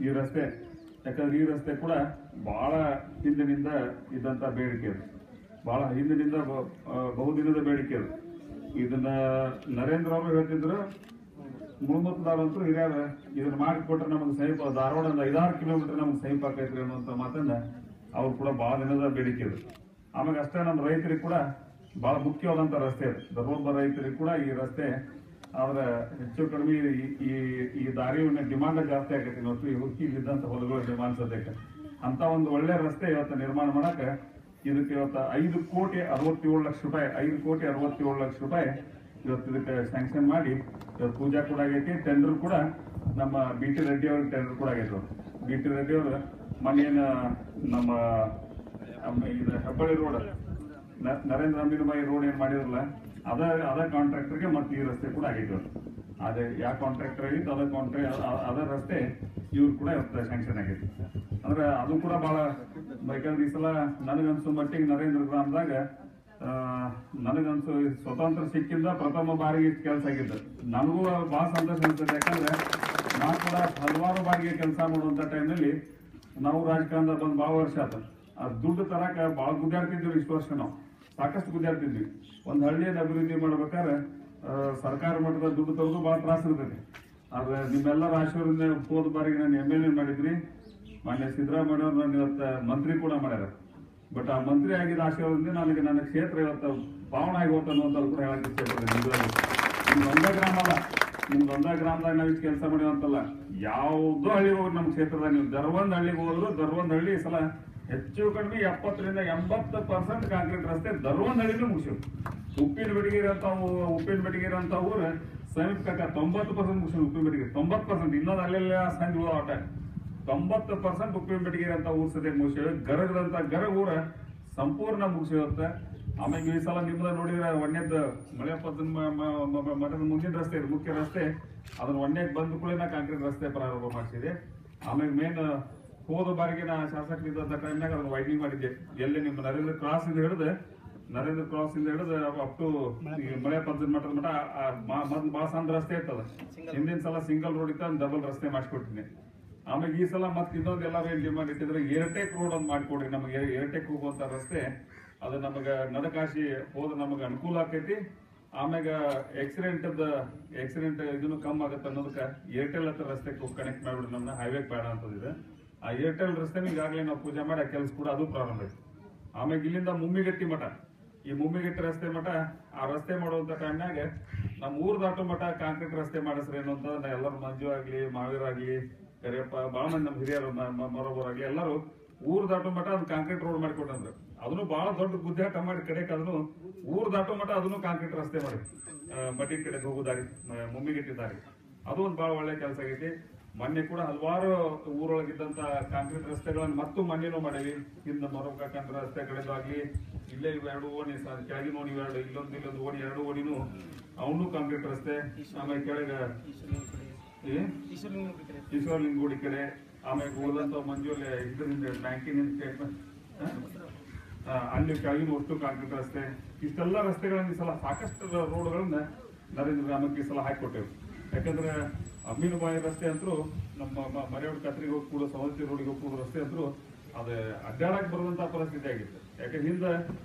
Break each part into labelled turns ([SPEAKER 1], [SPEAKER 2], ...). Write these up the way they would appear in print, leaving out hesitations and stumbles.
[SPEAKER 1] ಈ ರಸ್ತೆ. ಯಾಕಂದ್ರೆ ಈ ರಸ್ತೆ ಕೂಡ ಬಹಳ ಹಿಂದಿನಿಂದ ಇದ್ದಂತ ಬೇಡಿಕೆ ಅದು, ಬಹಳ ಹಿಂದಿನಿಂದ ಬಹುದಿನದ ಬೇಡಿಕೆ ಅದು. ಇದನ್ನ ನರೇಂದ್ರ ಅವರು ಹೇಳ್ತಿದ್ರು, ಮುಳುಮುತ್ತದಾರಂತೂ ಹಿರಿಯರ ಇದನ್ನ ಮಾಡಿಕೊಟ್ರೆ ನಮಗೆ ಸಮೀಪ, ಧಾರವಾಡ ಒಂದು 5-6 ಕಿಲೋಮೀಟರ್ ನಮ್ಗೆ ಸಮೀಪ ಆಕೈತ್ರಿ ಅನ್ನುವಂತ ಮಾತನ್ನ ಅವ್ರು ಕೂಡ ಬಹಳ ದಿನದ ಬೇಡಿಕೆ ಅದು. ಆಮೇಲೆ ಅಷ್ಟೇ ನಮ್ಮ ರೈತರಿಗೆ ಕೂಡ ಬಹಳ ಮುಖ್ಯವಾದಂತ ರಸ್ತೆ ಅದು. ಧರ್ಮದ ರೈತರಿಗೆ ಕೂಡ ಈ ರಸ್ತೆ ಆದ್ರೆ ಹೆಚ್ಚು ಕಡಿಮೆ ಈ ದಾರಿಯ ಡಿಮಾಂಡ್ ಜಾಸ್ತಿ ಆಗೈತಿ. ಇಲ್ಲಿದ್ದಂತ ಹೊಲಗಳ ಡಿಮಾಂಡ್ ಸದ್ಯಕ್ಕೆ ಅಂತ ಒಂದು ಒಳ್ಳೆ ರಸ್ತೆ ಇವತ್ತು ನಿರ್ಮಾಣ ಮಾಡಕ್ಕೆ ಇದಕ್ಕೆ ಇವತ್ತು 5,67,00,000 ಇವತ್ತು ಇದಕ್ಕೆ ಸ್ಯಾಂಕ್ಷನ್ ಮಾಡಿ ಇವತ್ತು ಪೂಜಾ ಕೂಡ ಆಗೈತಿ. ಟೆಂಡರ್ ಕೂಡ ನಮ್ಮ BT ರೆಡ್ಡಿ ಅವ್ರಿಗೆ ಟೆಂಡರ್ ಕೂಡ ಆಗೈತೆ. BT ರೆಡ್ಡಿ ಅವರು ಮೊನ್ನೇನು ನಮ್ಮ ಇದು ಹೆಬ್ಬಳ್ಳಿ ರೋಡ್ ನರೇಂದ್ರ ಅಮೀನ್ಬಾಯಿ ರೋಡ್ ಏನ್ ಮಾಡಿದ್ರಲ್ಲ ಅದ ಕಾಂಟ್ರಾಕ್ಟರ್ಗೆ ಮತ್ತೆ ಈ ರಸ್ತೆ ಕೂಡ ಆಗೈತೆ. ಅದೇ ಯಾವ ಕಾಂಟ್ರಾಕ್ಟರ್ ಆಗಿತ್ತು ಅದ ರಸ್ತೆ ಇವ್ರು ಕೂಡ ಇವತ್ತು ಸ್ಯಾಂಕ್ಷನ್ ಆಗೈತಿ. ಅಂದ್ರೆ ಅದು ಕೂಡ ಬಹಳ, ಯಾಕಂದ್ರೆ ಈ ಸಲ ನನಗನ್ಸೋ ಮಟ್ಟಿಗೆ ನರೇಂದ್ರ ಗ್ರಾಮದಾಗ ನನಗನ್ಸು ಸ್ವತಂತ್ರ ಸಿಕ್ಕಿಂದ ಪ್ರಥಮ ಬಾರಿಗೆ ಕೆಲಸ ಆಗಿದ್ದು. ನನಗೂ ಬಹಳ ಸಂತೋಷ ಅನ್ಸುತ್ತೆ. ಯಾಕಂದ್ರೆ ನಾವು ಕೂಡ ಹಲವಾರು ಬಾರಿಗೆ ಕೆಲಸ ಮಾಡುವಂತ ಟೈಮ್ನಲ್ಲಿ ನಾವು ರಾಜಕಾರಣದ ಬಂದು ಬಹಳ ವರ್ಷ ಆತ. ಆ ದುಡ್ಡು ತರಕ ಬಹಳ ಗುದ್ದಾಡ್ತಿದ್ವಿ. ಇಷ್ಟು ವರ್ಷ ನಾವು ಸಾಕಷ್ಟು ಗುದ್ದಾಡ್ತಿದ್ವಿ. ಒಂದು ಹಳ್ಳಿಯನ್ನು ಅಭಿವೃದ್ಧಿ ಮಾಡ್ಬೇಕಾದ್ರೆ ಸರ್ಕಾರ ಮಟ್ಟದ ದುಡ್ಡು ತರೋದು ಬಹಳ ತ್ರಾಸ ಇರ್ತದೆ. ಆದ್ರೆ ನಿಮ್ಮೆಲ್ಲರ ಆಶೀರ್ವಾದ ಹೋದ ಬಾರಿಗೆ ನಾನು MLA ಮಾಡಿದ್ರಿ. ಮಾನ್ಯ ಸಿದ್ದರಾಮಯ್ಯ ಅವರು ನಾನು ಇವತ್ತು ಮಂತ್ರಿ ಕೂಡ ಮಾಡ್ಯಾರ. ಬಟ್ ಆ ಮಂತ್ರಿ ಆಗಿದ್ದ ಆಶೀರ್ವಾದದಿಂದ ನನಗೆ ನನ್ನ ಕ್ಷೇತ್ರ ಇವತ್ತು ಪಾವನ ಆಗಿ ಹೋಗ್ತ ಅನ್ನುವಂಥದ್ದು ಕೂಡ ಹೇಳಕ್ಕೆ ಇಷ್ಟಪಡ್ತೀನಿ. ನಿಮ್ದು ಒಂದೇ ಗ್ರಾಮ ಅಲ್ಲ, ನಿಮ್ದು ಒಂದೇ ಗ್ರಾಮದಾಗ ನಾವು ಇಷ್ಟು ಕೆಲಸ ಮಾಡಿವಂತಲ್ಲ, ಯಾವುದೋ ಹಳ್ಳಿಗೆ ಹೋಗಿ ನಮ್ಮ ಕ್ಷೇತ್ರದಾಗ ನೀವು ದರ್ವಂದ್ ಹಳ್ಳಿಗೆ ಹೋದ್ರು, ದರ್ವಂದ್ ಹಳ್ಳಿ ಈ ಸಲ ಹೆಚ್ಚು ಕಡಿಮೆ 70% 80% ಕಾಂಕ್ರೀಟ್ ರಸ್ತೆ ದರ್ವಂದ್ ಹಳ್ಳಿನೂ ಮುಗಿಸಿವ್. ಉಪ್ಪಿನ ಬೆಟಗೇರಿ ಅಂತ ಊರು ಸಮೀಪ 90% ಮುಗಿಸಿವ್. ಉಪ್ಪಿನ ಬೆಟಗೇರಿ 90%, ಇನ್ನೊಂದು ಅಲ್ಲೆಲ್ಲ ಸಂಜೆ ಆಟ 90% ಉಪ್ಪಿನ ಬೆಟಗೇರಿ ಅಂತ ಊರ್ ಸದ್ಯ ಮುಗಿಸಿವೆ. ಗರಗದಂತ ಗರಗ ಊರ ಸಂಪೂರ್ಣ ಮುಗಿಸಿವತ್ತ. ಆಮೇಲೆ ಈ ಸಲ ನಿಮ್ದ ನೋಡಿದ್ರೆ ಒಣ್ಣೆದ ಮಳೆಯಪ್ಪದ ಮಠದ ಮುಂದಿನ ರಸ್ತೆ ಇದೆ, ಮುಖ್ಯ ರಸ್ತೆ. ಅದನ್ನ ಒಣ್ಣೆಗೆ ಬಂದ ಕೂಡ ಕಾಂಕ್ರೀಟ್ ರಸ್ತೆ ಪ್ರಾರಂಭ ಮಾಡಿಸಿದೆ. ಆಮೇಲೆ ಮೇನ್ ಹೋದ ಬಾರಿಗೆ ನಾ ಶಾಸಕರಿದ್ದಂತ ಟೈಮ್ನಾಗ ಅದನ್ನ ವೈಡ್ನಿಂಗ್ ಮಾಡಿದ್ದೆ. ಎಲ್ಲಿ ನಿಮ್ಮ ನರೇಂದ್ರ ಕ್ರಾಸ್ ಇಂದ ಹಿಡಿದು ಅಪ್ ಟು ಮಳೆಯಪ್ಪದ ಮಠದ ಮಠ ಮೊದ್ಲು ಬಹಳ ಸಣ್ಣ ರಸ್ತೆ ಇರ್ತದ. ಹಿಂದಿನ ಸಲ ಸಿಂಗಲ್ ರೋಡ್ ಇತ್ತ, ಡಬಲ್ ರಸ್ತೆ ಮಾಡಿಸ್ಕೊಟ್ಟಿನಿ. ಆಮೇಲೆ ಈ ಸಲ ಮತ್ತೆ ಇನ್ನೊಂದು ಎಲ್ಲರೂ ಏನ್ ಡಿಮಾಂಡ್ ಇಟ್ಟಿದ್ರೆ ಏರ್ಟೆಕ್ ರೋಡ್ ಒಂದು ಮಾಡ್ಕೊಡ್ರಿ ನಮಗೆ. ಏರ್ಟೆಕ್ ಹೋಗುವಂತ ರಸ್ತೆ ಅದು ನಮಗೆ ನಡಕಾಶಿ ಹೋದ್ರೆ ನಮಗೆ ಅನುಕೂಲ ಆಕೈತಿ. ಆಮ್ಯಾಗ ಆಕ್ಸಿಡೆಂಟ್ ಇದನ್ನು ಕಮ್ಮಿ ಆಗತ್ತೆ ಅನ್ನೋದಕ್ಕೆ ಏರ್ಟೆಲ್ ಹತ್ರ ರಸ್ತೆ ಕನೆಕ್ಟ್ ಮಾಡ್ಬಿಡ್ರಿ ನಮ್ಮನ್ನ, ಹೈವೇ ಬೇಡ ಅಂತದಿದೆ. ಆ ಏರ್ಟೆಲ್ ರಸ್ತೆ ಈಗಾಗಲೇ ನಾವು ಪೂಜೆ ಮಾಡಿ ಆ ಕೆಲಸ ಕೂಡ ಅದು ಪ್ರಾರಂಭ ಆಯ್ತು. ಆಮ್ಯಾಗ ಇಲ್ಲಿಂದ ಮುಮ್ಮಿಗಟ್ಟಿ ಮಠ, ಈ ಮುಮ್ಮಿಗಟ್ಟಿ ರಸ್ತೆ ಮಠ, ಆ ರಸ್ತೆ ಮಾಡುವಂತ ಟೈಮ್ನಾಗ ನಮ್ಮ ಊರ್ ದಾಟೋ ಮಠ ಕಾಂಕ್ರೀಟ್ ರಸ್ತೆ ಮಾಡಿಸ್ರಿ ಅನ್ನುವಂತ ಎಲ್ಲರೂ ಮಂಜು ಆಗ್ಲಿ, ಮಾವೀರ್ ಆಗ್ಲಿ, ಕರಿಯಪ್ಪ, ಬಹಳ ಮಂದಿ ನಮ್ಮ ಹಿರಿಯರು ಮರೊಬ್ಬರಾಗ್ಲಿ ಎಲ್ಲರೂ ಊರ್ ದಾಟೋ ಮಠ ಅದು ಕಾಂಕ್ರೀಟ್ ರೋಡ್ ಮಾಡಿಕೊಟ್ಟಂದ್ರೆ ಅದನ್ನು ಬಹಳ ದೊಡ್ಡ ಗುದ್ದಾಟ ಮಾಡಿ ಕಡೆಗೆ ಅದನ್ನು ಊರ್ ದಾಟೋ ಮಠ ಅದನ್ನು ಕಾಂಕ್ರೀಟ್ ರಸ್ತೆ ಮಾಡಿ ಮಟ್ಟಿ ಕಡೆಗೆ ಹೋಗೋ ದಾರಿ, ಮುಮ್ಮಿಗಟ್ಟಿ ದಾರಿ, ಅದು ಒಂದು ಬಹಳ ಒಳ್ಳೆ ಕೆಲಸ ಆಗೈತಿ. ಮೊನ್ನೆ ಕೂಡ ಹಲವಾರು ಊರೊಳಗಿದ್ದಂತ ಕಾಂಕ್ರೀಟ್ ರಸ್ತೆಗಳನ್ನು ಮತ್ತು ಮೊನ್ನೆನೂ ಮಾಡೀವಿ. ಹಿಂದ ಮರೊಬ್ಬ ರಸ್ತೆ ಕಡೆದಾಗ್ಲಿ, ಇಲ್ಲೇ ಇವೆರಡು ಓಣಿ ಕೆಳಗಿನ ಓಣಿ ಇವೆರಡು, ಇಲ್ಲೊಂದು ಓಣಿ, 2 ಓಣಿನೂ ಅವನು ಕಾಂಕ್ರೀಟ್ ರಸ್ತೆ. ಆಮೇಲೆ ಕೆಳಗೆ ಈಶ್ವರಲಿಂಗೂಡಿ ಕಡೆ, ಆಮೇಲೆ ಉಳಿದಂತ ಮಂಜೂಲಿ ಇದರಿಂದ ಬ್ಯಾಂಕಿನಿಂದ ಅಲ್ಲಿ ಕೆಳಗಿನ ಒಟ್ಟು ಕಾಂಕ್ರೀಟ್ ರಸ್ತೆ, ಇಷ್ಟೆಲ್ಲ ರಸ್ತೆಗಳನ್ನ ಈ ಸಲ ಸಾಕಷ್ಟು ರೋಡ್ಗಳನ್ನ ನರೇಂದ್ರ ಗ್ರಾಮಕ್ಕೆ ಈ ಸಲ ಹಾಕಿಕೊಟ್ಟೇವೆ. ಯಾಕಂದ್ರೆ ಅಮೀನುಬಾಯಿ ರಸ್ತೆ ಅಂತೂ ನಮ್ಮ ಮರೆಯೋಡ್ ಕತ್ರಿಗೆ ಹೋಗಿ ಕೂಡ ಸವದತ್ತಿ ರೋಡಿಗೆ ಹೋಗಿ ಕೂಡ ರಸ್ತೆ ಅಂತೂ ಅದು ಅಡ್ಡಾಡಕ್ ಬರುವಂತ ಪರಿಸ್ಥಿತಿ ಆಗಿತ್ತು. ಯಾಕಂದ್ರೆ ಹಿಂದೆ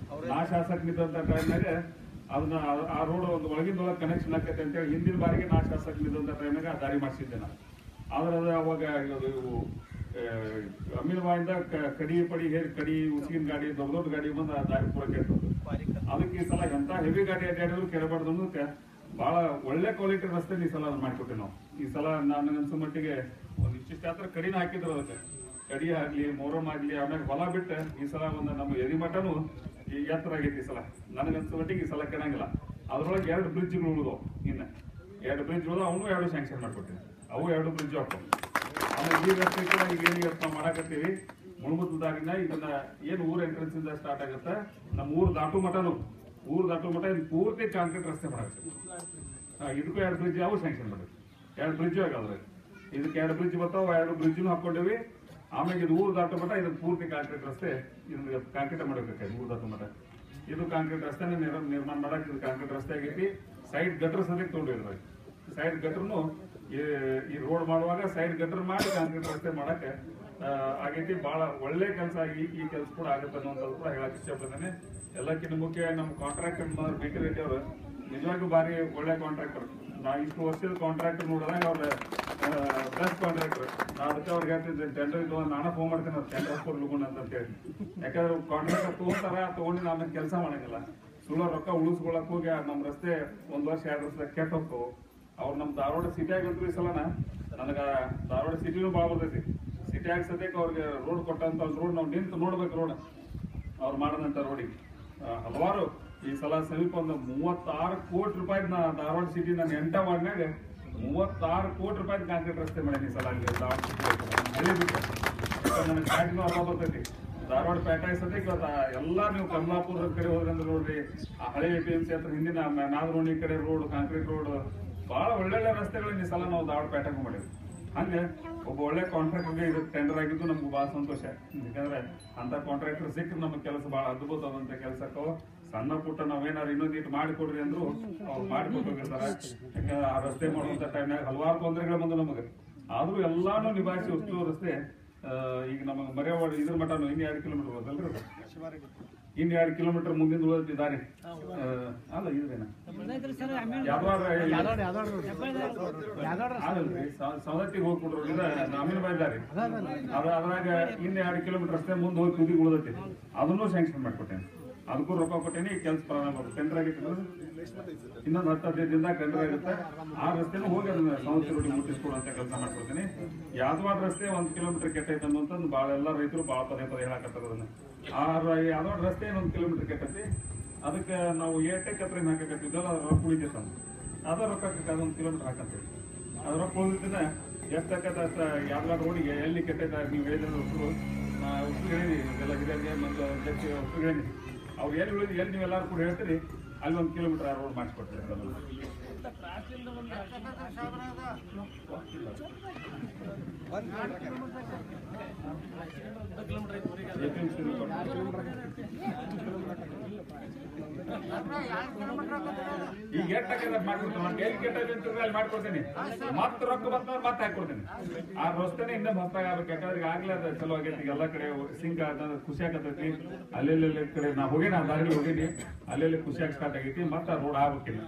[SPEAKER 1] ನಾ ಶಾಸಕನಿದ್ದಂತ ಟೈಮ್ನಾಗ ಅದನ್ನ ಆ ರೋಡ್ ಒಂದು ಒಳಗಿಂದೊಳಗೆ ಕನೆಕ್ಷನ್ ಆಕೈತೆ ಅಂತೇಳಿ ಹಿಂದಿನ ಬಾರಿಗೆ ನಾ ಶಾಸಕನಿದ್ದಂತ ಟೈಮ್ನಾಗ ಆ ದಾರಿ ಮಾಡಿಸಿದ್ದೆ ನಾನು. ಆದ್ರೆ ಅದು ಅವಾಗ ಅಮೀನುಬಾಯಿಂದ ಕಡಿ ಹೇರಿ ಕಡಿ ಉಸಿಗಿನ ಗಾಡಿ, ದೊಡ್ಡ ಗಾಡಿ ಬಂದು ಆ ದಾರಿ ಪೂರಕ್ಕೆ ಇರ್ತದೆ. ಅದಕ್ಕೆ ಈ ಸಲ ಎಂತ ಹೆವಿ ಗಾಡಿ ಅಡ್ಡಾಡಿದ್ರು ಕೆರಬಾರ್ದು ಅನ್ನೋದಕ್ಕೆ ಬಹಳ ಒಳ್ಳೆ ಕ್ವಾಲಿಟಿ ರಸ್ತೆ ಈ ಸಲ ಮಾಡ್ಕೊಟ್ಟೆ ನಾವು. ಈ ಸಲ ನಾನು ಅನ್ಸೋ ಮಟ್ಟಿಗೆ ಒಂದು ಇಷ್ಟಾತ್ರ ಕಡಿನ ಹಾಕಿದ್ರು. ಅದಕ್ಕೆ ಕಡಿ ಆಗ್ಲಿ, ಮೊಹರಂ ಆಗ್ಲಿ, ಆಮೇಲೆ ಹೊಲ ಬಿಟ್ಟು ಈ ಸಲ ಒಂದು ನಮ್ಮ ಎರಿಮಠನು ಈ ಎತ್ತರ ಆಗೈತಿ. ಈ ಸಲ ನನಗನ್ಸೋ ಮಟ್ಟಿಗೆ ಈ ಸಲ ಕೆಣಂಗಿಲ್ಲ. ಅದ್ರೊಳಗೆ 2 ಬ್ರಿಡ್ಜ್ಗಳು ಉಳಿದವು. ಇನ್ನ 2 ಬ್ರಿಡ್ಜ್ ಉಳಿದ, ಅವನು 2 ಸ್ಯಾಂಕ್ಷನ್ ಮಾಡ್ಕೊಟ್ಟಿವಿ. ಅವು 2 ಬ್ರಿಡ್ಜ್ ಹಾಕೋ. ಆಮೇಲೆ ಈ ರಸ್ತೆ ಕೂಡ ಈಗ ಏನಿಗೆ ನಾವು ಮಾಡಾಕತ್ತೀವಿ, ಮುಳುಗುತ್ತದಾಗಿನ ಇದನ್ನ ಏನು ಊರ್ ಎಂಟ್ರೆನ್ಸ್ ಇಂದ ಸ್ಟಾರ್ಟ್ ಆಗುತ್ತೆ, ನಮ್ಮ ಊರ್ ದಾಟು ಮಠನು ಇದು ಪೂರ್ತಿ ಕಾಂಕ್ರೀಟ್ ರಸ್ತೆ ಮಾಡಾಕತ್ತೀವಿ. ಇದಕ್ಕೂ 2 ಬ್ರಿಡ್ಜ್ ಅವು ಸ್ಯಾಂಕ್ಷನ್ ಮಾಡಿ, 2 ಬ್ರಿಡ್ಜ್ ಆಗಾದ್ರೆ ಇದಕ್ಕೆ 2 ಬ್ರಿಡ್ಜ್ ಬರ್ತಾವ, 2 ಬ್ರಿಡ್ಜ್ನು ಹಾಕೊಂಡಿವಿ. ಆಮೇಲೆ ಇದು ಊರ್ ದಾಟು ಮಠ, ಇದು ಪೂರ್ತಿ ಕಾಂಕ್ರೀಟ್ ರಸ್ತೆ, ಇದನ್ನ ಕಾಂಕ್ರೀಟ್ ಮಾಡಬೇಕಾಗಿ ಊರ್ ದಾಟು ಮಠ ಇದು ಕಾಂಕ್ರೀಟ್ ರಸ್ತೆನ ನಿರ್ಮಾಣ ಮಾಡಕ್ ಇದು ಕಾಂಕ್ರೀಟ್ ರಸ್ತೆ ಆಗೈತಿ. ಸೈಡ್ ಗಟರ್ ಸದ್ಯಕ್ಕೆ ತೊಗೊಂಡಿರೋದು. ಸೈಡ್ ಗಟರ್ನು ಈ ರೋಡ್ ಮಾಡುವಾಗ ಸೈಡ್ ಗಟರ್ ಮಾಡಿ ಕಾಂಕ್ರೀಟ್ ರಸ್ತೆ ಮಾಡಕ್ಕೆ ಆಗೈತಿ. ಬಹಳ ಒಳ್ಳೆ ಕೆಲಸ ಈ ಕೆಲಸ ಕೂಡ ಆಗುತ್ತೆ ಅನ್ನೋದು ಕೂಡ ಹೇಳಕ್ ಇಷ್ಟಪಡ್ತೇನೆ. ಎಲ್ಲಕ್ಕಿಂತ ಮುಖ್ಯ ನಮ್ಮ ಕಾಂಟ್ರಾಕ್ಟರ್ BT ರೆಡ್ಡಿ ಅವರು ನಿಜವಾಗ್ಲೂ ಭಾರಿ ಒಳ್ಳೆ ಕಾಂಟ್ರಾಕ್ಟರ್. ನಾ ಇಷ್ಟು ವರ್ಷದ ಕಾಂಟ್ರಾಕ್ಟರ್ ನೋಡಿದಾಗ ಅವ್ರ ಬೆಸ್ಟ್ ಕಾಂಟ್ರಾಕ್ಟರ್. ನಾ ಅದಕ್ಕೆ ಅವ್ರಿಗೆ ಹೇಳ್ತಿದ್ದೆ ಟೆಂಡರ್ ಇದು ನಾನು ಫೋನ್ ಮಾಡ್ತೇನೆ ಟೆಂಡರ್ ಕೊಡ್ಲುಗುಣ ಅಂತ ಹೇಳಿ. ಯಾಕಂದ್ರೆ ಕಾಂಟ್ರಾಕ್ಟರ್ ತಗೊಂಡು ನಾನು ಕೆಲಸ ಮಾಡಂಗಿಲ್ಲ. ಸುಳ್ಳು ರೊಕ್ಕ ಉಳಿಸ್ಕೊಳಕ್ ಹೋಗಿ ನಮ್ಮ ರಸ್ತೆ 1 ವರ್ಷ 2 ವರ್ಷದಾಗ ಕೆಟ್ಟ ಹೋಗ್ತವು. ಅವ್ರು ನಮ್ಮ ಧಾರವಾಡ ಸಿಟಿಯಾಗಂತೂ ಈ ಸಲನ ನನಗೆ ಧಾರವಾಡ ಸಿಟಿನೂ ಭಾಳ ಬರ್ತೈತಿ. ಸಿಟಿಯಾಗ ಸದ್ಯಕ್ಕೆ ಅವ್ರಿಗೆ ರೋಡ್ ಕೊಟ್ಟಂತ ರೋಡ್ ನಾವು ನಿಂತು ನೋಡ್ಬೇಕು. ರೋಡ್ ಅವ್ರು ಮಾಡದಂತ ರೋಡಿಗೆ ಹಲವಾರು ಈ ಸಲ ಸಮೀಪ ಒಂದು 36 ಕೋಟಿ ರೂಪಾಯಿ ಧಾರವಾಡ ಸಿಟಿ ನಾನು 8 ವಾರ್ಡ್ನಾಗ 36 ಕೋಟಿ ರೂಪಾಯಿ ಕಾಂಕ್ರೀಟ್ ರಸ್ತೆ ಮಾಡೀನಿ ಈ ಸಲ. ಅಲ್ಲಿ ಧಾರವಾಡ ಸಿಟಿ ನನಗೆ ಪ್ಯಾಟಿನೂ ಅರ್ಥ ಬರ್ತೈತಿ. ಧಾರವಾಡ ಪೇಟೆ ಸದ್ಯಕ್ಕೆ ಎಲ್ಲ ನೀವು ಕಮಲಾಪುರ ಕಡೆ ಹೋದ್ರಂದ್ರೆ ನೋಡ್ರಿ, ಆ ಹಳೆ APMC ಹತ್ರ ಹಿಂದಿನ ನಾಗರೋಣಿ ಕಡೆ ರೋಡ್ ಕಾಂಕ್ರೀಟ್ ರೋಡ್ ಬಹಳ ಒಳ್ಳೊಳ್ಳೆ ರಸ್ತೆಗಳನ್ನ ಈ ಸಲ ನಾವು ಧಾರವಾಡ ಪೇಟೆಗೂ ಮಾಡಿದ್ವಿ. ಹಂಗೆ ಒಬ್ಬ ಒಳ್ಳೆ ಕಾಂಟ್ರಾಕ್ಟರ್ಗೆ ಇದು ಟೆಂಡರ್ ಆಗಿದ್ದು ನಮ್ಗೆ ಬಹಳ ಸಂತೋಷ. ಯಾಕಂದ್ರೆ ಅಂತ ಕಾಂಟ್ರಾಕ್ಟರ್ ಸಿಕ್ಕರೆ ನಮ್ಮ ಕೆಲಸ ಬಹಳ ಅದ್ಭುತವಾದಂತ ಕೆಲಸಕ್ಕೋ ಸಣ್ಣ ಪುಟ್ಟ ನಾವೇನಾದ್ರು ಇನ್ನೊಂದು ಇಟ್ಟು ಮಾಡಿಕೊಡ್ರಿ ಅಂದ್ರು ಅವ್ರು ಮಾಡಿಕೊಟ್ಟಿರ್ತಾರೆ. ಯಾಕಂದ್ರೆ ಆ ರಸ್ತೆ ಮಾಡುವಂತ ಟೈಮ್ನಾಗ ಹಲವಾರು ತೊಂದರೆಗಳು ಬಂದು ನಮಗೆ, ಆದ್ರೂ ಎಲ್ಲಾನು ನಿಭಾಯಿಸಿ ಅಷ್ಟು ರಸ್ತೆ ಈಗ ನಮಗೆ ಮರ್ಯಾವಾಡ ಇದ್ರ ಮಟನು ಇನ್ನು 2 ಕಿಲೋಮೀಟರ್ ಹೋದಲ್ರಿ, ಇನ್ನು 2 ಕಿಲೋಮೀಟರ್ ಮುಂದಿನ ಉಳಿದಿದ್ದಾರೆ. ಅಲ್ಲ ಇದ್ರೇನ ಸವದತ್ತಿಗೆ ಹೋಗ್ಬಿಟ್ರು ಇದ ಅಮೀನ್ ಬಾಯ್ದಾರಿ ಅದ್ರಾಗ ಇನ್ನು 2 ಕಿಲೋಮೀಟರ್ ರಸ್ತೆ ಮುಂದೆ ಹೋಗಿ ತುದಿಗೆ ಉಳಿದೈತಿ. ಅದನ್ನು ಸ್ಯಾಂಕ್ಷನ್ ಮಾಡ್ಕೊಟ್ಟೇನೆ. ಅದಕ್ಕೂ ರೊಕ್ಕ ಕೊಟ್ಟೇನಿ. ಕೆಲಸ ಪ್ರಾರಂಭ ಟೆಂಡರ್ ಆಗಿತ್ತು. ಇನ್ನೊಂದು 10-15 ದಿನದಾಗ ಟೆಂಡರ್ ಆಗುತ್ತೆ. ಆ ರಸ್ತೆನೂ ಹೋಗಿ ಅದನ್ನ ಸವದತ್ತಿ ರೋಡಿಗೆ ಮುಟ್ಟಿಸ್ಕೊಡುವಂತ ಕೆಲಸ ಮಾಡ್ಕೊಡ್ತೀನಿ. ಯಾದವಾಡ ರಸ್ತೆ 1 ಕಿಲೋಮೀಟರ್ ಕೆಟ್ಟೈತೆ ಅನ್ನುವಂಥದ್ದು ಭಾಳ ಎಲ್ಲ ರೈತರು ಭಾಳ ಪದೇ ಹೇಳಕತ್ತಾರ. ಅದನ್ನ ಯಾದವಾಡ ರಸ್ತೆ 1 ಕಿಲೋಮೀಟರ್ ಕೆಟ್ಟೈತಿ. ಅದಕ್ಕೆ ನಾವು ಏಟೆ ಕತ್ರಿನ ಹಾಕಕತ್ತಿದ್ದಲ್ಲ ಅದ್ರ ರೊಕ್ಕ ಉಳಿತೈತೆ. ಅದ ರೊಕ್ಕಕ್ಕೆ ಅದೊಂದು ಕಿಲೋಮೀಟರ್ ಹಾಕಂತೀವಿ. ಅದ್ರ ರೊಕ್ಕ ಉಳಿದಿದ್ದ ಎಷ್ಟಕ್ಕದ ಯಾದವಾಡ ರೋಡಿಗೆ ಎಲ್ಲಿ ಕೆಟ್ಟೈತೆ ನೀವು ಹೇಳಿದ್ರೆ ಉಸುರು ಹೇಳಿ ಎಲ್ಲ ಹಿರಿಯರಿಗೆ ಮತ್ತು ಅಧ್ಯಕ್ಷ ಉಸುರು ಹೇಳಿ ಅವ್ರು ಎಲ್ಲಿ ಉಳಿದು ಎಲ್ಲಿ ನೀವೆಲ್ಲರೂ ಕೂಡ ಹೇಳ್ತೀರಿ ಅಲ್ಲಿ 1 ಕಿಲೋಮೀಟರ್ ರೋಡ್ ಮಾಡಿಸ್ಕೊಡ್ತೀರಿ. ಈಗ ಎಷ್ಟಾಗ ಮಾಡ್ಕೊಡ್ತೀನಿ, ಎಲ್ಲಿ ಕೆಟ್ಟೈತೆ ಅಂತ ಅಲ್ಲಿ ಮಾಡ್ಕೊಡ್ತೀನಿ. ಮತ್ತೆ ರೊಕ್ಕ ಬರ್ತಾರೆ ಮತ್ತೆ ಹಾಕೊಡ್ತೀನಿ. ಆ ರಸ್ತೆನೇ ಇನ್ನೂ ಹೊಸದಾಗಿ ಆಗ್ಬೇಕು. ಯಾಕಂದ್ರೆ ಆಗ್ಲೇ ಅದು ಚಲೋ ಆಗೈತಿ. ಎಲ್ಲ ಕಡೆ ಸಿಂಕ್ ಖುಷಿ ಆಗತೈತಿ. ಅಲ್ಲೆಲ್ಲ ಕಡೆ ನಾ ಹೋಗೇನಿ, ಆ ದಾರಿ ಹೋಗೀನಿ, ಅಲ್ಲೆಲ್ಲಿ ಖುಷಿಯಾಗಿ ಸ್ಟಾರ್ಟ್ ಆಗೈತಿ. ಮತ್ತೆ ಆ ರೋಡ್ ಆಗ್ಬೇಕಿಲ್ಲ.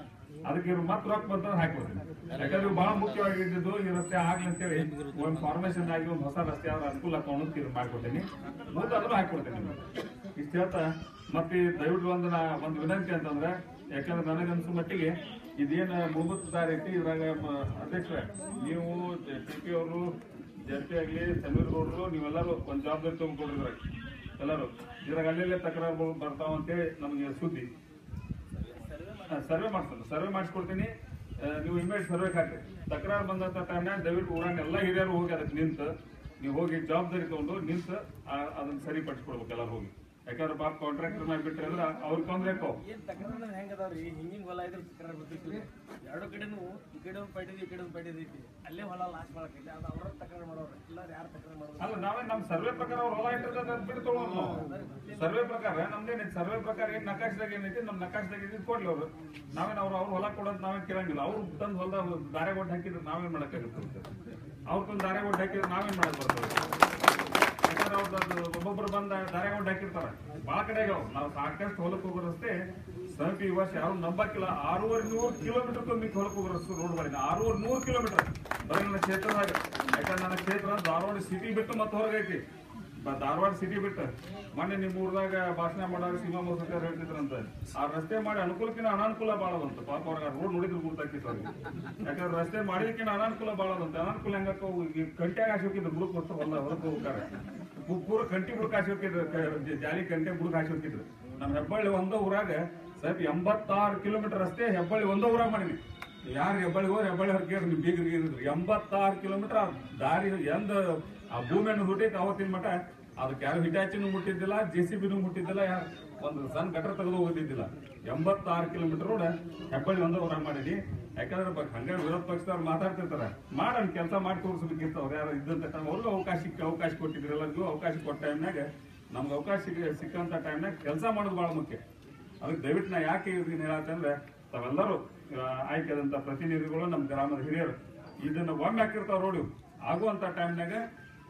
[SPEAKER 1] ಅದಕ್ಕೆ ಇವ್ರು ಮತ್ತೆ ರೊಕ್ಕ ಬಂತಂದ್ರೆ ಹಾಕೊಡ್ತೀನಿ. ಯಾಕಂದ್ರೆ ಬಹಳ ಮುಖ್ಯವಾಗಿದ್ದು ಈ ರಸ್ತೆ ಆಗ್ಲಿ ಅಂತೇಳಿ ಒಂದು ಫಾರ್ಮೇಶನ್ ಆಗಿ ಒಂದು ಹೊಸ ರಸ್ತೆ ಆದ್ರೆ ಅನುಕೂಲ ತಗೊಂಡು ಇದು ಮಾಡ್ಕೊಡ್ತೀನಿ. ಮುಂದೆ ಅದನ್ನು ಹಾಕೊಡ್ತೀನಿ. ಇಷ್ಟು ಹೇಳ್ತಾ ಮತ್ತೆ ದಯವಿಟ್ಟು ಒಂದು ವಿನಂತಿ ಅಂತಂದ್ರೆ, ಯಾಕಂದ್ರೆ ನನಗನ್ಸು ಮಟ್ಟಿಗೆ ಇದೇನು ಮೂಲಭೂತ ದಾರಿ ಐತಿ. ಇದ್ರಾಗ ಅಧ್ಯಕ್ಷರೇ ನೀವು TP ಅವರು ಜಂಟಿ ಆಗಲಿ ಸಮೀರ್ ಗೌಡರು ನೀವೆಲ್ಲರೂ ಒಂದು ಜವಾಬ್ದಾರಿ ತಗೊಂಡ್ಕೊಡ್ರಿದ್ರಾಗ ಎಲ್ಲರೂ. ಇದ್ರಾಗ ಅಲ್ಲೆಲ್ಲೇ ತಕರಾರುಗಳು ಬರ್ತಾವ ಅಂತೇಳಿ ನಮಗೆ ಸುದ್ದಿ. ಸರ್ವೆ ಮಾಡಿಸ್ಕೊಡ್ತೀನಿ. ನೀವು ಇಮೇಜ್ ಸರ್ವೆ ಹಾಕಿ ತಕರಾರು ಬಂದಂತ ಟೈಮ್ನಾಗ ದಯವಿಟ್ಟು ಊರನ್ನ ಎಲ್ಲ ಹಿರಿಯರು ಹೋಗಿ ಅದಕ್ಕೆ ನಿಂತು ನೀವು ಹೋಗಿ ಜವಾಬ್ದಾರಿ ತಗೊಂಡು ನಿಂತು ಅದನ್ನ ಸರಿಪಡಿಸ್ಕೊಡ್ಬೇಕು ಎಲ್ಲರೂ ಹೋಗಿ. ಯಾಕಂದ್ರೆ ಪಾಪ ಕಾಂಟ್ರಾಕ್ಟರ್ ಮಾಡಿ ಬಿಟ್ರೆ ಅಂದ್ರೆ ಅವ್ರಿಗೆ ತೊಂದ್ರೆ
[SPEAKER 2] ಹೆಂಗದಾವ್ರಿ ಹಿಂಗಿಂಗ್ ಹೊಲ ಇದ್ರೆ ತಕರಾರು ಬರ್ತಿತ್ತು. 2 ಕಡೆನೂ ಈ ಕಡೆ ಒಂದು ಪೈಟಿದೆ ಈ ಕಡೆ ಒಂದು ಪೈಟಿದೆ ಐತಿ. ಅಲ್ಲೇ ಹೊಲ ಲಾಸ್ಟ್ ಮಾಡಕೈತಿ. ಅದು ಅವ್ರ ತಕರಾರು ಮಾಡೋರು ಎಲ್ಲರೂ ಯಾರು ತಕರಾರು ಮಾಡೋದು
[SPEAKER 1] ಅಲ್ಲ. ನಾವೇ ನಮ್ಮ ಸರ್ವೆ ಪ್ರಕಾರ ಅವ್ರು ಹೊಲ ಇಟ್ಟಿರ್ತದ ಬಿಟ್ಟು ತಗೊಂಡು ಸರ್ವೆ ಪ್ರಕಾರ ನಮ್ದೇನೈತಿ. ಸರ್ವೆ ಪ್ರಕಾರ ಏನ್ ನಕಾಶದಾಗ ಏನೈತಿ ನಮ್ಮ ನಕಾಶದಾಗ ಇದ್ ಕೊಡ್ಲಿ ಅವರು. ನಾವೇನು ಅವ್ರು ಹೊಲ ಕೊಡೋದು ನಾವೇನ್ ಕೇಳಂಗಿಲ್ಲ. ಅವ್ರು ತಂದು ಹೊಲದ ದಾರೆ ಒಡ್ಡು ಹಾಕಿದ್ರೆ ನಾವೇನ್ ಮಾಡಕ್ಕಾಗುತ್ತೆ? ಅವ್ರು ತಂದು ದಾರೆ ಒಡ್ಡು ಹಾಕಿದ್ರೆ ನಾವೇನ್ ಮಾಡಕ್ ಬರ್ತದೆ? ಯಾಕಂದ್ರೆ ಅವ್ರದ್ದು ಒಬ್ಬೊಬ್ರು ಬಂದ ದಾರೆ ಒಡ್ಡು ಹಾಕಿರ್ತಾರೆ. ಭಾಳ ಕಡೆಗೆ ನಾವು ಸಾಕಷ್ಟು ಹೊಲಕ್ಕೆ ಹೋಗೋ ರಸ್ತೆ ಸಮೀಪ ಈ ವರ್ಷ ಯಾರು ನಂಬಕ್ಕಿಲ್ಲ 600 ಕಿಲೋಮೀಟರ್ ಹೊಲಕ್ಕೆ ಹೋಗೋ ರಸ್ತೆ ರೋಡ್ ಮಾಡಿದ 600 ಕಿಲೋಮೀಟರ್ ಬರೀ ನನ್ನ ಕ್ಷೇತ್ರದಾಗ. ಯಾಕಂದ್ರೆ ನನ್ನ ಕ್ಷೇತ್ರ ಧಾರವಾಡ ಸಿಟಿ ಬಿಟ್ಟು ಮತ್ತೆ ಹೊರಗೈತಿ. ಧಾರವಾಡ ಸಿಟಿ ಬಿಟ್ಟು ಮೊನ್ನೆ ನಿಮ್ಮ ಊರದಾಗ ಭಾಷಣ ಮಾಡೋರು ಸೀಮಾ ಸರ್ಕಾರ ಹೇಳ್ತಿದ್ರಂತ ಆ ರಸ್ತೆ ಮಾಡಿ ಅನುಕೂಲಕ್ಕಿಂತ ಅನಾನುಕೂಲ ಭಾಳ ಬಂತು. ಪಾಪ ಅವ್ರಿಗೆ ರೋಡ್ ನೋಡಿದ್ರು ಗುರ್ತಾಕಿತ್ತು ಅವ್ರಿಗೆ. ಯಾಕಂದ್ರೆ ರಸ್ತೆ ಮಾಡಿದಕ್ಕಿಂತ ಅನಾನುಕೂಲ ಭಾಳ ಬಂತು. ಅನಾನುಕೂಲ ಹೆಂಗಕ್ಕ ಕಂಟ್ಯಾಗ ಹಾಕಿ ಹೋಗಿದ್ರು ಬುಡಕ್ ಕೊಟ್ಟು ಹೊರಗೆ ಹೋಗ್ತಾರೆ. ಪೂರ ಕಂಟಿ ಬುಡಕ್ ಹಾಕಿ ಹೋಗಿದ್ರು. ಜಾಲಿ ಕಂಟೆ ಬುಡಕ್ ಹಾಕಿ ಹೋಗಿದ್ರು. ನಮ್ಮ ಹೆಬ್ಬಳ್ಳಿ ಒಂದೋ ಊರಾಗ ಸ್ವಲ್ಪ 86 ಕಿಲೋಮೀಟರ್ ರಸ್ತೆ ಹೆಬ್ಬಳ್ಳಿ ಒಂದೋ ಊರಾಗ ಮಾಡಿದ್ವಿ. ಯಾರು ಹೆಬ್ಬಳ್ಳಿ ಹೋದ್ರೆ ಹೆಬ್ಬಳ್ಳಿ ಹೊರಗೆ ನಿಮ್ ಬೀಗರಿಗೆ ಇರಿದ್ರು. 86 ಕಿಲೋಮೀಟರ್ ದಾರಿ ಎಂದ ಆ ಭೂಮಿಯನ್ನು ಹುಟ್ಟೈತೆ ಅವತ್ತಿನ ಮಠ. ಅದಕ್ಕೆ ಯಾರು ಹಿಟಾಚಿನೂ ಮುಟ್ಟಿದ್ದಿಲ್ಲ, JCBನೂ ಮುಟ್ಟಿದ್ದಿಲ್ಲ, ಯಾರು ಒಂದು ಸಣ್ಣ ಗಟರ್ ತೆಗೆದು ಹೋಗೋದಿದ್ದಿಲ್ಲ. 86 ಕಿಲೋಮೀಟರ್ ರೋಡ್ ಹೆಬ್ಬಳ್ಳಿ ಒಂದೋ ಊರಾಗ ಮಾಡಿದ್ವಿ. ಯಾಕಂದ್ರೆ ಹಂಗ ವಿರೋಧ ಪಕ್ಷದವ್ರು ಮಾತಾಡ್ತಿರ್ತಾರೆ. ಮಾಡೋಣ ಕೆಲಸ ಮಾಡಿ ತೋರಿಸ್ಬೇಕಿತ್ತು. ಅವ್ರು ಯಾರು ಇದ್ದಂತ ಅವ್ರಿಗೂ ಅವಕಾಶ ಕೊಟ್ಟಿದ್ರು. ಎಲ್ಲರಿಗೂ ಅವಕಾಶ ಕೊಟ್ಟ ಟೈಮ್ನಾಗ ನಮ್ಗೆ ಅವಕಾಶ ಸಿಕ್ಕಂತ ಟೈಮ್ನಾಗ ಕೆಲಸ ಮಾಡೋದು ಭಾಳ ಮುಖ್ಯ. ಅದಕ್ಕೆ ದಯವಿಟ್ಟು ನಾ ಯಾಕೆ ಇದನ್ನ ಹೇಳತ್ತಂದ್ರೆ ತಾವೆಲ್ಲರೂ ಆಯ್ಕೆಯಾದಂಥ ಪ್ರತಿನಿಧಿಗಳು ನಮ್ಮ ಗ್ರಾಮದ ಹಿರಿಯರು ಇದನ್ನ ಒಮ್ಮೆ ಹಾಕಿರ್ತಾವ ರೋಡ್ ಆಗುವಂತ ಟೈಮ್ನಾಗ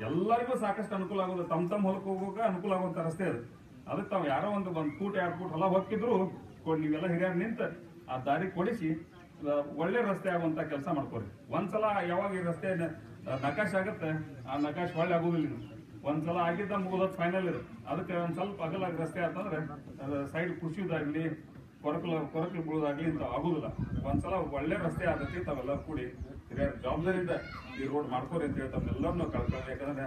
[SPEAKER 1] ಎಲ್ಲರಿಗೂ ಸಾಕಷ್ಟು ಅನುಕೂಲ ಆಗೋದು. ತಮ್ಮ ಹೊಲಕ್ಕೆ ಹೋಗೋಕೆ ಅನುಕೂಲ ಆಗುವಂತ ರಸ್ತೆ ಅದು. ಅದಕ್ಕೆ ತಾವು ಯಾರೋ ಒಂದು ಫೂಟ್ 2 ಫೂಟ್ ಹೊಲ ಹೋಗಿದ್ರು ನೀವೆಲ್ಲ ಹಿರಿಯರು ನಿಂತ ಆ ದಾರಿ ಕೊಡಿಸಿ ಒಳ್ಳೆ ರಸ್ತೆ ಆಗುವಂತ ಕೆಲಸ ಮಾಡ್ಕೊರಿ. ಒಂದ್ಸಲ ಯಾವಾಗ ಈ ರಸ್ತೆ ನಕಾಶ್ ಆಗುತ್ತೆ ಆ ನಕಾಶ್ ಒಳ್ಳೆ ಆಗುದಿಲ್ಲ. ಒಂದ್ಸಲ ಆಗಿದ್ದ ಮುಗಿದೋದ್ ಫೈನಲ್ ಇದು. ಅದಕ್ಕೆ ಒಂದ್ ಸ್ವಲ್ಪ ಅಗಲ ರಸ್ತೆ ಆತಂದ್ರೆ ಸೈಡ್ ಕುಸಿಯೋದಾಗ್ಲಿ ಕೊರಕಲು ಬೀಳೋದಾಗ್ಲಿ ಇಂತ ಆಗುದಿಲ್ಲ. ಒಂದ್ಸಲ ಒಳ್ಳೆ ರಸ್ತೆ ಆದಕ್ಕೆ ತಾವೆಲ್ಲರೂ ಕೂಡಿ ಹಿರಿಯರ ಜವಾಬ್ದಾರಿಯಿಂದ ಈ ರೋಡ್ ಮಾಡ್ಕೋರಿ ಅಂತ ಹೇಳಿ ತಮ್ಮೆಲ್ಲರೂ ನಾವು ಕಳ್ಕೊಳ್ಳಿ. ಯಾಕಂದ್ರೆ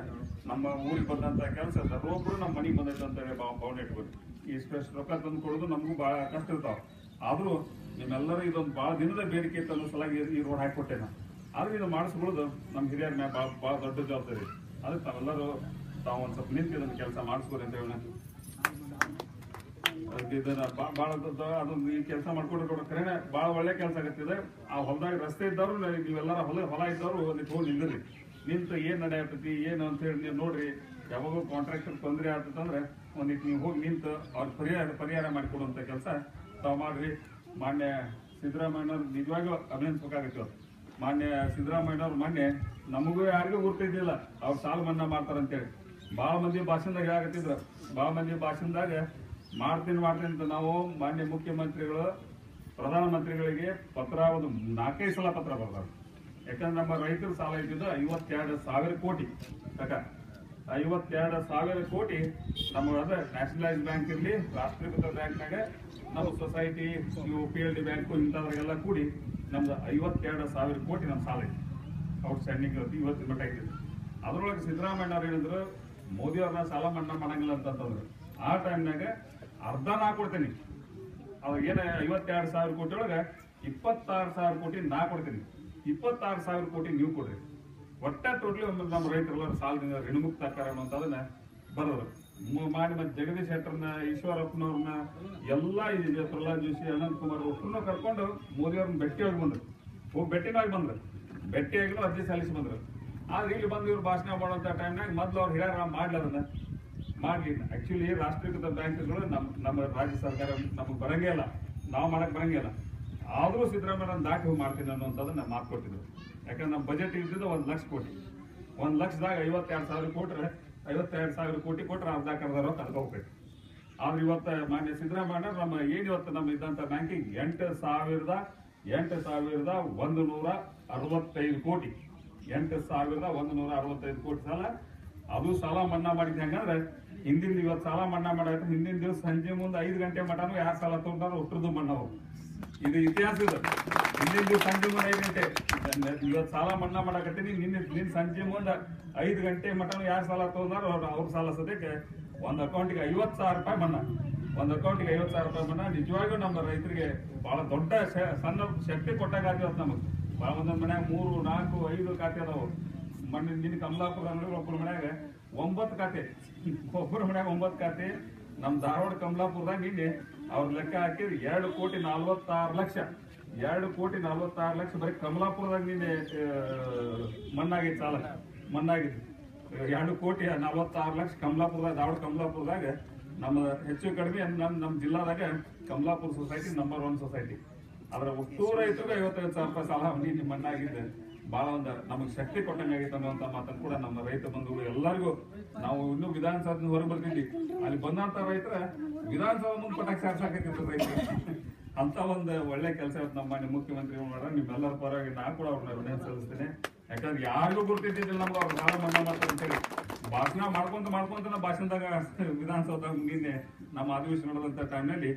[SPEAKER 1] ನಮ್ಮ ಊರಿಗೆ ಬಂದಂತ ಕೆಲಸ ಒಬ್ರು ನಮ್ಮ ಮನೆಗೆ ಬಂದೈತೆ ಅಂತ ಹೇಳಿ ಭಾವನೆ ಇಟ್ಕೊರಿ. ಇಷ್ಟು ರೊಕ್ಕ ತಂದು ಕೊಡೋದು ನಮಗೂ ಬಹಳ ಕಷ್ಟ ಇರ್ತಾವ. ಆದ್ರೂ ನಿಮ್ಮೆಲ್ಲರೂ ಇದೊಂದು ಬಹಳ ದಿನದ ಬೇಡಿಕೆ ಇತ್ತು ಅನ್ನೋ ಸಲಾಗಿ ಈ ರೋಡ್ ಹಾಕೊಟ್ಟೆ ನಾನು. ಆದ್ರೆ ಇದು ಮಾಡಿಸ್ಬಿಡೋದು ನಮ್ಮ ಹಿರಿಯರ ಮೇಲೆ ಬಹಳ ದೊಡ್ಡ ಜವಾಬ್ದಾರಿ. ಅದಕ್ಕೆ ತಾವೆಲ್ಲರೂ ತಾವು ಒಂದ್ ಸ್ವಲ್ಪ ನಿಂತು ಇದನ್ನ ಕೆಲಸ ಮಾಡಿಸ್ಕೋರಿ ಅಂತ ಹೇಳಿ ಇದನ್ನ ಬಹಳ ಅದೊಂದು ಈ ಕೆಲಸ ಮಾಡ್ಕೊಂಡು ಕರೆನೆ ಬಹಳ ಒಳ್ಳೆ ಕೆಲಸ ಆಗತ್ತಿದೆ. ಆ ಹೊಲದಾಗ ರಸ್ತೆ ಇದ್ದವ್ರು ನೀವೆಲ್ಲರ ಹೊಲ ಇದ್ದವ್ರು ಒಂದಿಟ್ಟು ಹೋಗಿ ನಿಂದ್ರಿ. ನಿಂತು ಏನ್ ನಡೆಯತೈತಿ ಏನು ಅಂತ ಹೇಳಿ ನೀವು ನೋಡ್ರಿ. ಯಾವಾಗೂ ಕಾಂಟ್ರಾಕ್ಟರ್ ತೊಂದರೆ ಆಗ್ತಂದ್ರೆ ಒಂದಿಟ್ಟು ನೀವು ಹೋಗಿ ನಿಂತು ಅವ್ರ ಪರಿಹಾರ ಮಾಡಿಕೊಡುವಂತ ಕೆಲಸ ತಾವು ಮಾಡ್ರಿ. ಮಾನ್ಯ ಸಿದ್ದರಾಮಯ್ಯನವ್ರು ನಿಜವಾಗ್ಲೂ ಅಭಿನಂದಿಸಬೇಕಾಗಿತ್ತು. ಮಾನ್ಯ ಸಿದ್ದರಾಮಯ್ಯನವ್ರು ಮೊನ್ನೆ ನಮಗೂ ಯಾರಿಗೂ ಗುರ್ತಿದ್ದಿಲ್ಲ ಅವ್ರು ಸಾಲ ಮನ್ನಾ ಮಾಡ್ತಾರಂತೇಳಿ. ಬಹಳ ಮಂದಿ ಭಾಷಣದಾಗ ಹೇಳಾಕತ್ತಿದ್ರು. ಬಹಳ ಮಂದಿ ಭಾಷಣದಾಗ ಮಾಡ್ತೀನಿ ಅಂತ ನಾವು ಮಾನ್ಯ ಮುಖ್ಯಮಂತ್ರಿಗಳು ಪ್ರಧಾನಮಂತ್ರಿಗಳಿಗೆ ಪತ್ರ ಒಂದು 4-5 ಸಲ ಪತ್ರ ಬರ್ತಾರೆ. ಯಾಕಂದ್ರೆ ನಮ್ಮ ರೈತರ ಸಾಲ ಇದ್ದಿದ್ದು 52,000 ಕೋಟಿ. 52,000 ಕೋಟಿ ನಮ್ಮ ಅದ ನ್ಯಾಷನಲೈಸ್ ಬ್ಯಾಂಕ್ ಇರಲಿ ರಾಷ್ಟ್ರೀಕೃತ ಬ್ಯಾಂಕ್ನಾಗ ನಮ್ಮ ಸೊಸೈಟಿ PLD ಬ್ಯಾಂಕು ಇಂಥವ್ರಿಗೆಲ್ಲ ಕೂಡಿ ನಮ್ದು 52,000 ಕೋಟಿ ನಮ್ಮ ಸಾಲ ಇದೆ. ಔಟ್ ಸ್ಟ್ಯಾಂಡಿಂಗ್ ಇವತ್ತಿನ ಮಟ್ಟ ಇದೆ. ಅದ್ರೊಳಗೆ ಸಿದ್ದರಾಮಯ್ಯವ್ರು ಹೇಳಿದ್ರು ಮೋದಿ ಅವ್ರನ್ನ ಸಾಲ ಮನ್ನಾ ಮಾಡಂಗಿಲ್ಲ ಅಂತಂದ್ರು. ಆ ಟೈಮ್ನಾಗ ಅರ್ಧ ನಾ ಕೊಡ್ತೀನಿ. ಅವಾಗ ಏನ 52,000 ಕೋಟಿ ಒಳಗೆ 26,000 ಕೋಟಿ ನಾ ಕೊಡ್ತೀನಿ. 26,000 ಕೋಟಿ ನೀವು ಕೊಡ್ರಿ. ಒಟ್ಟ ಟೋಟ್ಲಿ ನಮ್ಮ ರೈತರೆಲ್ಲರೂ ಸಾಲದಿಂದ ಋಣಮುಕ್ತ ಆಕಾರ ಅನ್ನೋದನ್ನ ಬರೋರು. ಮಾಡಿ ಮತ್ತೆ ಜಗದೀಶ್ ಶೆಟ್ಟರ್ನ ಈಶ್ವರಪ್ಪನವ್ರನ್ನ ಎಲ್ಲ ಪ್ರಹ್ಲಾದ್ ಜೋಶಿ ಅನಂತ್ ಕುಮಾರ್ ಒಬ್ಬರನ್ನ ಕರ್ಕೊಂಡು ಮೋದಿ ಅವ್ರನ್ನ ಭೇಟಿಯಾಗಿ ಬಂದ್ರು. ಭೇಟಿನಾಗಿ ಬಂದ್ರು. ಭೇಟಿಯಾಗಿನೂ ಅರ್ಜಿ ಸಲ್ಲಿಸಿ ಬಂದ್ರು. ಆದ್ರೆ ಇಲ್ಲಿ ಬಂದು ಇವ್ರು ಭಾಷಣ ಮಾಡುವಂತ ಟೈಮ್ನಾಗ ಮೊದ್ಲು ಅವ್ರು ಹಿರಿಯರ ಮಾಡ್ಲದನ್ನ ಮಾಡಿ ಆಕ್ಚುಲಿ ರಾಷ್ಟ್ರೀಕೃತ ಬ್ಯಾಂಕ್ಗಳು ನಮ್ಮ ರಾಜ್ಯ ಸರ್ಕಾರ ನಮಗೆ ಬರಂಗೇ ಇಲ್ಲ, ನಾವು ಮಾಡಕ್ ಬರಂಗೇ ಇಲ್ಲ. ಆದ್ರೂ ಸಿದ್ದರಾಮಯ್ಯ ದಾಟಿ ಹೋಗಿ ಮಾಡ್ತೀನಿ ಅನ್ನೋಂಥದ್ದನ್ನ ಮಾತು ಕೊಟ್ಟಿದ್ರು. ಯಾಕಂದ್ರೆ ನಮ್ಮ ಬಜೆಟ್ ಇದ್ದಿದ್ದು 1 ಲಕ್ಷ ಕೋಟಿ. 1 ಲಕ್ಷದಾಗ 52,000 ಕೊಟ್ರೆ 52,000 ಕೋಟಿ ಕೊಟ್ರೆ ಅರ್ಧ ರೊಕ್ಕ ಹೋಗ್ಬೇಕು. ಆದ್ರೆ ಇವತ್ತು ಮಾನ್ಯ ಸಿದ್ದರಾಮಯ್ಯ ನಮ್ಮ ಏನಿವತ್ತು ನಮ್ಮ ಇದ್ದಂತ ಬ್ಯಾಂಕಿಂಗ್ 8,165 ಕೋಟಿ 8,165 ಕೋಟಿ ಸಾಲ. ಅದು ಸಾಲ ಮನ್ನಾ ಮಾಡಿದ್ದೆ. ಹಂಗಂದ್ರೆ ಹಿಂದಿನ ಇವತ್ತು ಸಾಲ ಮನ್ನಾ ಮಾಡಾಯ್ತು. ಹಿಂದಿನ ದಿವಸ ಸಂಜೆ ಮುಂದೆ 5 ಗಂಟೆ ಮಟನು ಯಾರು ಸಾಲ ತಗೊಂಡಾರ ಒಟ್ಟರದು ಮನ್ನಾ. ಇದು ಇತಿಹಾಸ ಇದು. ಹಿಂದಿನ ದಿವಸ ಸಂಜೆ ಮುಂದೆ 5 ಗಂಟೆ ಇವತ್ತು ಸಾಲ ಮನ್ನಾ ಮಾಡಾಕತ್ತೀನಿ. ನಿನ್ನ ಸಂಜೆ ಮುಂದೆ 5 ಗಂಟೆ ಮಟನು ಯಾರು ಸಾಲ ತಗೊಂಡಾರ ಅವ್ರ ಸಾಲ ಸದ್ಯಕ್ಕೆ ಒಂದು ಅಕೌಂಟಿಗೆ 50,000 ರೂಪಾಯಿ ಮನ್ನಾ. ಒಂದು ಅಕೌಂಟಿಗೆ 50,000 ರೂಪಾಯಿ ಮನ್ನಾ. ನಿಜವಾಗಿಯೂ ನಮ್ಮ ರೈತರಿಗೆ ಬಹಳ ದೊಡ್ಡ ಸಣ್ಣ ಶಕ್ತಿ ಕೊಟ್ಟಾಗ ನಮಗೆ. ಬಹಳ ಒಂದೊಂದು ಮನ್ಯಾಗ 3, 4, 5 ಖಾತೆ ಅದಾವು. ಮೊನ್ನೆ ನಿನ್ನ ಕಮಲಾಪುರ ಅಂದ್ರೆ ಒಬ್ಬರ ಮನ್ಯಾಗ 9 ಖಾತೆ. ಒಬ್ಬರ ಮನ್ಯಾಗ 9 ಖಾತೆ. ನಮ್ಮ ಧಾರವಾಡ ಕಮಲಾಪುರದಾಗ ನಿನ್ನೆ ಅವ್ರ ಲೆಕ್ಕ ಹಾಕಿದ್ರೆ 2,46,00,000. 2,46,00,000 ಬರೀ ಕಮಲಾಪುರದಾಗ ನಿನ್ನೆ ಮಣ್ಣಾಗಿತ್ತು. ಸಾಲ ಮಣ್ಣಾಗಿತ್ತು 2,46,00,000 ಕಮಲಾಪುರದಾಗ. ಧಾರವಾಡ ಕಮಲಾಪುರದಾಗ ನಮ್ಮ ಹೆಚ್ಚು ಕಡಿಮೆ ನಮ್ಮ ಜಿಲ್ಲಾದಾಗ ಕಮಲಾಪುರ ಸೊಸೈಟಿ ನಂಬರ್ 1 ಸೊಸೈಟಿ. ಅದ್ರ ಒಟ್ಟು ರೈತರಿಗೆ 55,000 ರೂಪಾಯಿ ಸಾಲ ನಿನ್ನೆ ಮಣ್ಣಾಗಿದ್ದೆ. ಬಹಳ ಒಂದು ನಮಗೆ ಶಕ್ತಿ ಕೊಟ್ಟಂಗಾಗಿತ್ತು ಅನ್ನುವಂತ ಮಾತನ್ನು ಕೂಡ ನಮ್ಮ ರೈತ ಬಂಧುಗಳು ಎಲ್ಲರಿಗೂ ನಾವು ಇನ್ನೂ ವಿಧಾನಸೌಧ ಹೊರ ಬರ್ತಿದ್ವಿ. ಅಲ್ಲಿ ಬಂದಂತ ರೈತರ ವಿಧಾನಸೌಧ ಮುಂದೆ ಪಟಾಕಿ ಸಾರ್ಸಾಕತ್ತಿದ್ರು ರೈತರು. ಅಂತ ಒಂದು ಒಳ್ಳೆ ಕೆಲಸ ಇವತ್ತು ನಮ್ಮ ಮುಖ್ಯಮಂತ್ರಿಗಳು ಮಾಡ್ರೆ. ನಿಮ್ಮೆಲ್ಲರ ಪರವಾಗಿ ನಾ ಕೂಡ ಅವ್ರನ್ನ ಅಭಿನಂದನೆ ಸಲ್ಲಿಸ್ತೇನೆ. ಯಾಕಂದ್ರೆ ಯಾರಿಗೂ ಗುರ್ತಿದ್ದಿಲ್ಲ ನಮ್ಗೆ ಅವ್ರು ಸಾಲ ಮನ್ನಾ ಮಾಡ್ತಾರೆ ಅಂತೇಳಿ. ಭಾಷಣ ಮಾಡ್ಕೊಂತ ಭಾಷಣದಾಗ ವಿಧಾನಸೌಧ ನಿನ್ನೆ ನಮ್ಮ ಅಧಿವೇಶನ ನಡೆದಂತ ಟೈಮ್ನಲ್ಲಿ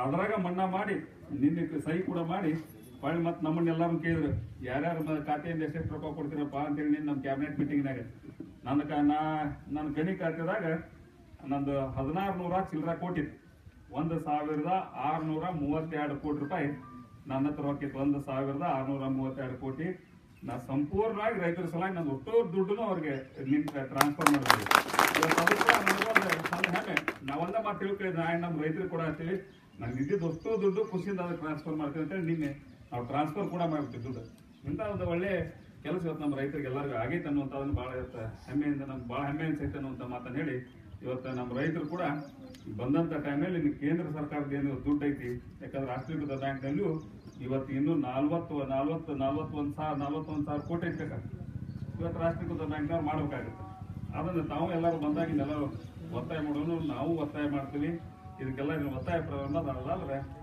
[SPEAKER 1] ಅದ್ರಾಗ ಮನ್ನಾ ಮಾಡಿ ನಿನ್ನೆ ಸಹಿ ಕೂಡ ಮಾಡಿ ಹೊಳ್ಳಿ ಮತ್ತೆ ನಮ್ಮನ್ನೆಲ್ಲರೂ ಕೇಳಿದ್ರು ಯಾರ್ಯಾರ ಖಾತೆಯಿಂದ ಎಷ್ಟೆಷ್ಟು ರೊಕ್ಕ ಕೊಡ್ತೀರಪ್ಪ ಅಂತೇಳಿ. ನಿನ್ನ ನಮ್ಮ ಕ್ಯಾಬಿನೆಟ್ ಮೀಟಿಂಗ್ನಾಗ ನನ್ನ ಗಣಿ ಖಾತೆದಾಗ ನಂದು 1,600 ಚಿಲ್ಲರ ಕೋಟಿ. 1,632 ಕೋಟಿ ರೂಪಾಯಿ ನನ್ನ ಹತ್ರ ಹೋಗಿತ್ತು. 1,632 ಕೋಟಿ ನಾ ಸಂಪೂರ್ಣವಾಗಿ ರೈತರ ಸಲುವಾಗಿ ನನ್ನ ಒಟ್ಟು ದುಡ್ಡು ಅವ್ರಿಗೆ ಟ್ರಾನ್ಸ್ಫರ್ ಮಾಡಿದ್ವಿ. ಹೆಮ್ಮೆ ನಾವೆಲ್ಲ ಮಾತು ತಿಳ್ಕೊಂಡಿದ್ದೆ. ನಮ್ಮ ರೈತರಿಗೆ ಕೂಡ ಅಂತೇಳಿ ನನ್ಗೆ ಇದ್ದಿದ್ದು ಅಷ್ಟು ದುಡ್ಡು ಖುಷಿಯಿಂದ ಅದಕ್ಕೆ ಟ್ರಾನ್ಸ್ಫರ್ ಮಾಡ್ತೀವಿ ಅಂತೇಳಿ ನಿನ್ನೆ ನಾವು ಟ್ರಾನ್ಸ್ಫರ್ ಕೂಡ ಮಾಡ್ಬಿಟ್ಟು ದುಡ್ಡು. ಇಂಥ ಒಂದು ಒಳ್ಳೆ ಕೆಲಸ ಇವತ್ತು ನಮ್ಮ ರೈತರಿಗೆ ಎಲ್ಲರಿಗೂ ಆಗೈತೆ ಅನ್ನುವಂಥದ್ದನ್ನು ಭಾಳ ಇವತ್ತು ಹೆಮ್ಮೆಯಿಂದ ನಮ್ಗೆ ಭಾಳ ಹೆಮ್ಮೆ ಅನ್ಸೈತೆ ಅನ್ನುವಂಥ ಮಾತನ್ನು ಹೇಳಿ ಇವತ್ತು ನಮ್ಮ ರೈತರು ಕೂಡ ಬಂದಂಥ ಟೈಮಲ್ಲಿ ಕೇಂದ್ರ ಸರ್ಕಾರದ ಏನು ದುಡ್ಡು ಐತಿ. ಯಾಕಂದ್ರೆ ರಾಷ್ಟ್ರೀಕೃತ ಬ್ಯಾಂಕ್ನಲ್ಲೂ ಇವತ್ತು ಇನ್ನೂ 41,000 ಕೋಟಿ ಇರ್ಬೇಕಾಗ್ತದೆ. ಇವತ್ತು ರಾಷ್ಟ್ರೀಕೃತ ಬ್ಯಾಂಕ್ನವ್ರು ಮಾಡ್ಬೇಕಾಗುತ್ತೆ. ಅದನ್ನು ತಾವು ಎಲ್ಲರೂ ಬಂದಾಗಿನೆಲ್ಲ ಒತ್ತಾಯ ಮಾಡೋನು, ನಾವು ಒತ್ತಾಯ ಮಾಡ್ತೀವಿ. ಇದಕ್ಕೆಲ್ಲ ಒತ್ತಾಯ ಅನ್ನೋದಲ್ಲ,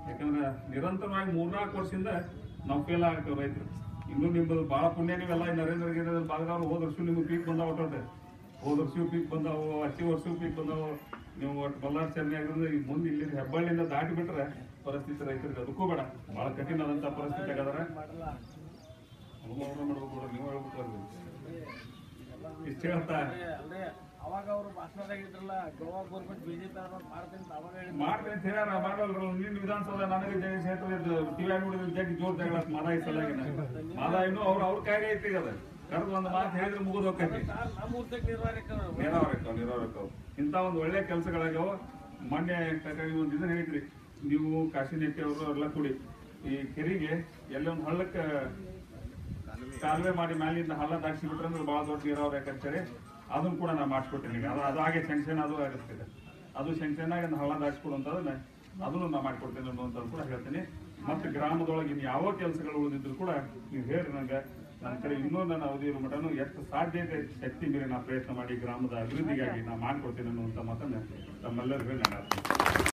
[SPEAKER 1] ಯಾಕಂದ್ರೆ ನಿರಂತರವಾಗಿ 3-4 ವರ್ಷದಿಂದ ನಾವು ಫೇಲ್ ಆಗ್ತೇವೆ ರೈತರು. ಇನ್ನೂ ನಿಮ್ಮದು ಭಾಳ ಪುಣ್ಯ, ನೀವೆಲ್ಲ ನರೇಂದ್ರ ಗಿರಿ ಭಾಗದವ್ರು ಹೋದ ವರ್ಷ ನಿಮ್ಗೆ ಪೀಕ್ ಬಂದಾವ ಒಟ್ಟೆ, ಹೋದ ವರ್ಷ ಪೀಕ್ ಬಂದಾವು, ಹಚ್ಚಿ ವರ್ಷ ಪೀಕ್ ಬಂದಾವು. ನೀವು ಒಟ್ಟು ಬಳ್ಳಾರಿ ಚೆನ್ನೈ ಆಗಿದ್ರೆ ಈಗ ಮುಂದೆ ಇಲ್ಲಿ ಹೆಬ್ಬಳ್ಳಿಯಿಂದ ದಾಟಿ ಬಿಟ್ರೆ ಪರಿಸ್ಥಿತಿ ರೈತರಿಗೆ ಅದಕ್ಕೂ ಬೇಡ, ಭಾಳ ಕಠಿಣವಾದಂಥ ಪರಿಸ್ಥಿತಿ ಆಗಿದ್ರೆ
[SPEAKER 2] ಮಾಡಲ್ಲ
[SPEAKER 1] ಮಾಡ್ಬೇಕು. ನೀವು ಹೇಳ್ಬೇಕು ಇಷ್ಟು ಹೇಳ್ತಾ
[SPEAKER 2] ಅಲ್ರಿ. ಅವಾಗ ಅವರು ಭಾಷಣದಾಗ ಇದ್ರಲ್ಲ, ಗೋವಾ ಗೌರ್ಮೆಂಟ್ ಬಿಜೆಪಿ ಮಾಡ್ತೀನಿ ಅಂತ ಅವಾಗ
[SPEAKER 1] ಮಾಡ್ತೀನಿ ಅಂತ ಹೇಳ್ಯಾರ, ಮಾಡಲ್ರು. ನಿನ್ನ ವಿಧಾನಸೌಧ ನನಗೆ ಟಿವಿ ನೋಡಿದ್ರೆ ಜಗ್ಗಿ ಜೋರ್ ಜಗಳ ಮಾದ ಈ ಸಲಾಗಿನ ಮಾದ ಇನ್ನು ಅವ್ರ ಕೈಗೆ ಐತಿ ಅದ. ಕರೆದು ಒಂದು ಮಾತು ಹೇಳಿದ್ರೆ ಮುಗಿದು ಹೋಗ್ತೈತಿ.
[SPEAKER 2] ನಮ್ಮೂರ್ತಕ್ಕೆ
[SPEAKER 1] ನೀರಾವರಿಕ್ಕವು ಇಂಥ ಒಂದು ಒಳ್ಳೆ ಕೆಲಸಗಳಾಗ್ಯಾವ. ಮೊನ್ನೆ ಒಂದು ಇದನ್ನ ಹೇಳಿದ್ರಿ ನೀವು, ಕಾಶಿನೆಟ್ಟಿ ಅವರು ಎಲ್ಲ ಕೂಡಿ ಈ ಕೆರೆಗೆ ಎಲ್ಲೊಂದು ಹಳ್ಳಕ್ಕೆ ಕಾಲುವೆ ಮಾಡಿ ಮ್ಯಾಲಿಂದ ಹಳ್ಳ ದಾಟಿಸಿ ಬಿಟ್ರೆ ಅಂದ್ರೆ ಭಾಳ ದೊಡ್ಡ ನೀರಾವರಿ ಯಾಕಂತೇಳಿ ಅದನ್ನು ಕೂಡ ನಾನು ಮಾಡಿಸ್ಕೊಡ್ತೀನಿ. ಈಗ ಅದು ಹಾಗೆ ಶಂಕ್ಷನ್ ಅದು ಆಗುತ್ತಿದೆ. ಅದು ಶಂಕ್ಷನ್ ಆಗಿ ಹಳ್ಳ ದಾಟಿಸ್ಕೊಡುವಂಥದ್ದನ್ನ ಅದನ್ನು ನಾನು ಮಾಡಿಕೊಡ್ತೇನೆ ಅನ್ನುವಂಥದ್ದು ಕೂಡ ಹೇಳ್ತೀನಿ. ಮತ್ತು ಗ್ರಾಮದೊಳಗೆ ಇನ್ನು ಯಾವ ಕೆಲಸಗಳು ಉಳಿದಿದ್ರು ಕೂಡ ನೀವು ಹೇಳಿ ನನಗೆ, ನನ್ನ ಕಡೆ ಇನ್ನೂ ನನ್ನ ಅವಧಿ ಇರೋ ಮಟನು ಎಷ್ಟು ಸಾಧ್ಯತೆ ಶಕ್ತಿ ಮೀರಿ ನಾನು ಪ್ರಯತ್ನ ಮಾಡಿ ಗ್ರಾಮದ ಅಭಿವೃದ್ಧಿಗಾಗಿ ನಾನು ಮಾಡಿಕೊಡ್ತೀನಿ ಅನ್ನುವಂಥ ಮಾತನ್ನು ತಮ್ಮೆಲ್ಲರಿಗೂ ನಾನು